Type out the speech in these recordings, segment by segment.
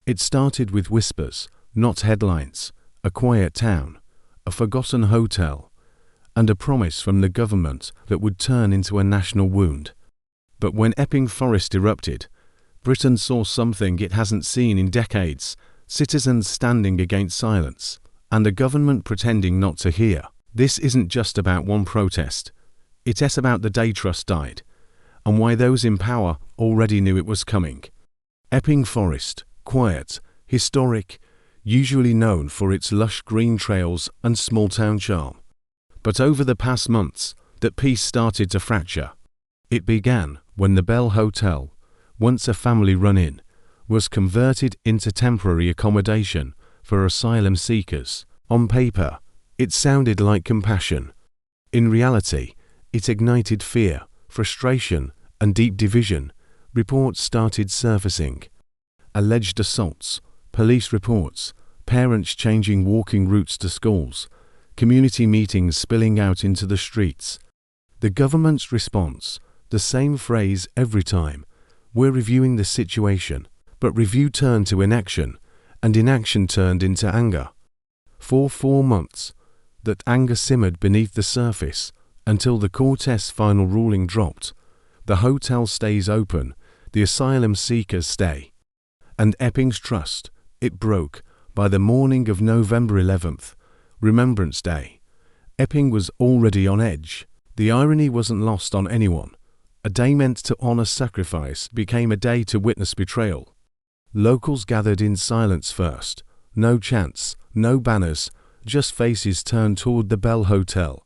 It started with whispers, not headlines, a quiet town, a forgotten hotel, and a promise from the government that would turn into a national wound. But when Epping Forest erupted, Britain saw something it hasn't seen in decades: citizens standing against silence, and a government pretending not to hear. This isn't just about one protest. It's about the day trust died, and why those in power already knew it was coming. Epping Forest, quiet, historic, usually known for its lush green trails and small-town charm. But over the past months, that peace started to fracture. It began when the Bell Hotel, once a family run-in, was converted into temporary accommodation for asylum seekers. On paper, it sounded like compassion. In reality, it ignited fear, frustration, and deep division. Reports started surfacing. Alleged assaults, police reports, parents changing walking routes to schools, community meetings spilling out into the streets. The government's response, the same phrase every time: we're reviewing the situation. But review turned to inaction, and inaction turned into anger. For 4 months, that anger simmered beneath the surface until the court's final ruling dropped. The hotel stays open, the asylum seekers stay. And Epping's trust, it broke by the morning of November 11th, Remembrance Day. Epping was already on edge. The irony wasn't lost on anyone. A day meant to honor sacrifice became a day to witness betrayal. Locals gathered in silence first. No chants, no banners, just faces turned toward the Bell Hotel.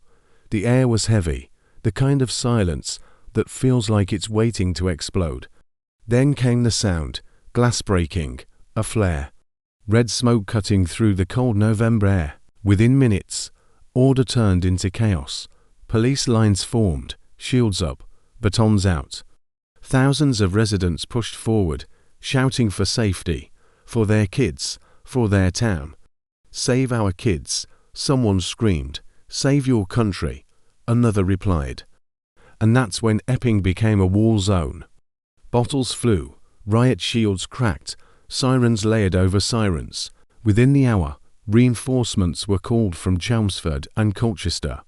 The air was heavy, the kind of silence that feels like it's waiting to explode. Then came the sound, glass breaking, a flare. Red smoke cutting through the cold November air. Within minutes, order turned into chaos. Police lines formed, shields up, batons out. Thousands of residents pushed forward, shouting for safety, for their kids, for their town. "Save our kids," someone screamed. "Save your country," another replied. And that's when Epping became a war zone. Bottles flew, riot shields cracked, sirens layered over sirens. Within the hour, reinforcements were called from Chelmsford and Colchester.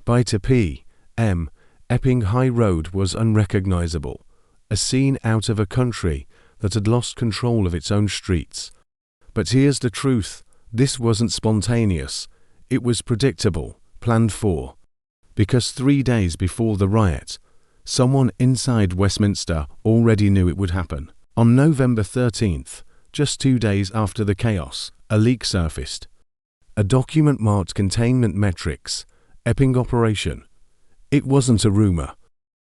By 2 p.m., Epping High Road was unrecognizable, a scene out of a country that had lost control of its own streets. But here's the truth: this wasn't spontaneous. It was predictable, planned for. Because 3 days before the riot, someone inside Westminster already knew it would happen. On November 13th, just 2 days after the chaos, a leak surfaced. A document marked Containment Metrics, Epping Operation. It wasn't a rumor.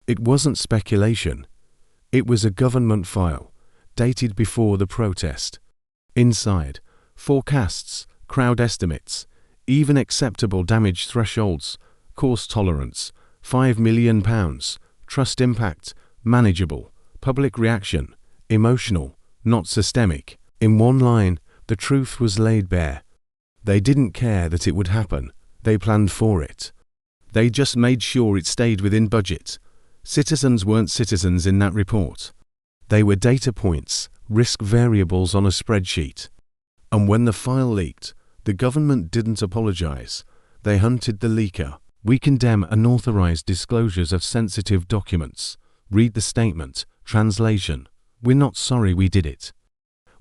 It wasn't speculation. It was a government file, dated before the protest. Inside, forecasts, crowd estimates, even acceptable damage thresholds, cost tolerance, £5 million, trust impact, manageable, public reaction, emotional, not systemic. In one line, the truth was laid bare. They didn't care that it would happen. They planned for it. They just made sure it stayed within budget. Citizens weren't citizens in that report. They were data points, risk variables on a spreadsheet. And when the file leaked, the government didn't apologize. They hunted the leaker. "We condemn unauthorized disclosures of sensitive documents." Read the statement. Translation: "We're not sorry we did it.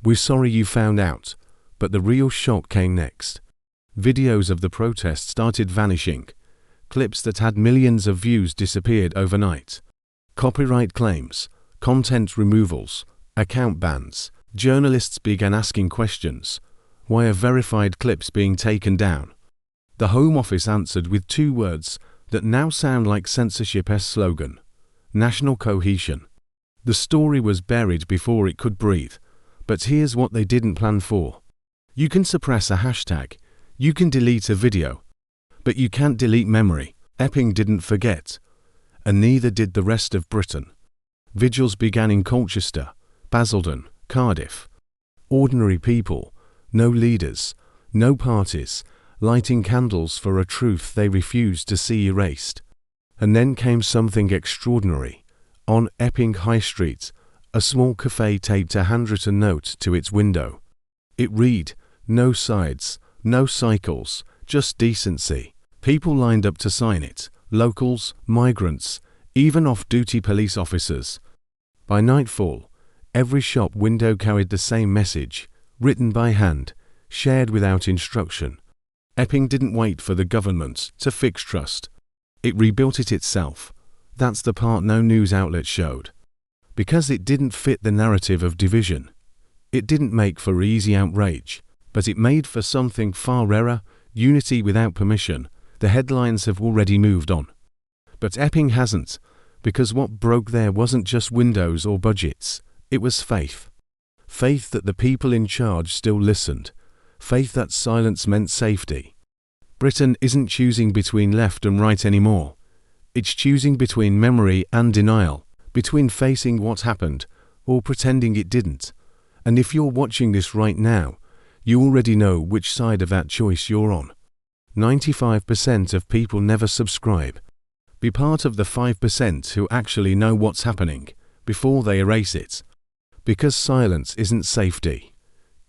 We're sorry you found out." But the real shock came next. Videos of the protest started vanishing. Clips that had millions of views disappeared overnight. Copyright claims, content removals, account bans. Journalists began asking questions. Why are verified clips being taken down? The Home Office answered with 2 words that now sound like censorship's slogan: national cohesion. The story was buried before it could breathe. But here's what they didn't plan for. You can suppress a hashtag. You can delete a video. But you can't delete memory. Epping didn't forget. And neither did the rest of Britain. Vigils began in Colchester, Basildon, Cardiff. Ordinary people, no leaders, no parties, lighting candles for a truth they refused to see erased. And then came something extraordinary. On Epping High Street, A small cafe taped a handwritten note to its window. It read, "No sides, no cycles, just decency." People lined up to sign it, locals, migrants, even off-duty police officers. By nightfall, every shop window carried the same message, written by hand, shared without instruction. Epping didn't wait for the government to fix trust. It rebuilt it itself. That's the part no news outlet showed. Because it didn't fit the narrative of division. It didn't make for easy outrage, but it made for something far rarer, unity without permission. The headlines have already moved on. But Epping hasn't, because what broke there wasn't just windows or budgets, it was faith. Faith that the people in charge still listened. Faith that silence meant safety. Britain isn't choosing between left and right anymore. It's choosing between memory and denial, between facing what happened or pretending it didn't. And if you're watching this right now, you already know which side of that choice you're on. 95% of people never subscribe. Be part of the 5% who actually know what's happening before they erase it. Because silence isn't safety.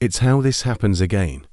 It's how this happens again.